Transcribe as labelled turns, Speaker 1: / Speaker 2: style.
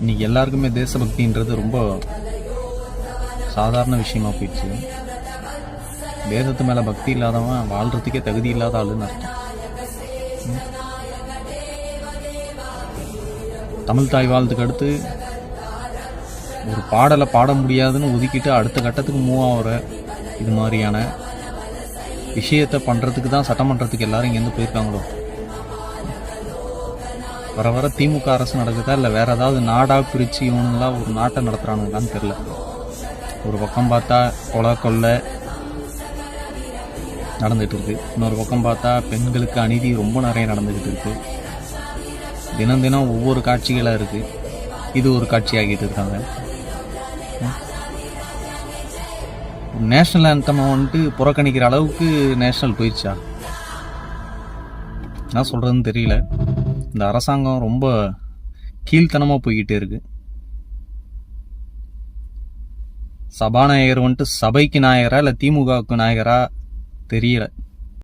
Speaker 1: இன்னைக்கு எல்லாருக்குமே தேசபக்தின்றது ரொம்ப சாதாரண விஷயமா போயிடுச்சு. தேசத்து மேலே பக்தி இல்லாதவன் வாழ்கிறதுக்கே தகுதி இல்லாத ஆளுன்னு அர்த்தம். தமிழ் தாய் வாழ்த்துக்கு அடுத்து ஒரு பாடலை பாட முடியாதுன்னு ஒதுக்கிட்டு அடுத்த கட்டத்துக்கு மூவ் ஆகிற இது மாதிரியான விஷயத்தை பண்ணுறதுக்கு தான் சட்டமன்றத்துக்கு எல்லாரும் இங்கேருந்து போயிருக்காங்களோ. வர வர திமுக அரசு நடக்குதா இல்லை வேற ஏதாவது நாடாக பிரித்து இவனுங்களாம் ஒரு நாட்டை நடத்துகிறானுங்களான்னு தெரில. ஒரு பக்கம் பார்த்தா கொலை நடந்துகிட்டு இருக்கு, இன்னொரு பக்கம் பார்த்தா பெண்களுக்கு அநீதி ரொம்ப நிறைய நடந்துக்கிட்டு இருக்கு. தினம் தினம் ஒவ்வொரு காட்சிகளாக இருக்குது. இது ஒரு காட்சி ஆகிட்டு இருக்காங்க. நேஷ்னல் ஆந்தம் வந்துட்டு புறக்கணிக்கிற அளவுக்கு நேஷ்னல் போயிடுச்சா? என்ன சொல்கிறதுன்னு தெரியல. இந்த அரசாங்கம் ரொம்ப கீழ்த்தனமாக போய்கிட்டே இருக்கு. சபாநாயகர் வந்துட்டு சபைக்கு நாயகரா இல்லை திமுகவுக்கு நாயகரா தெரியல.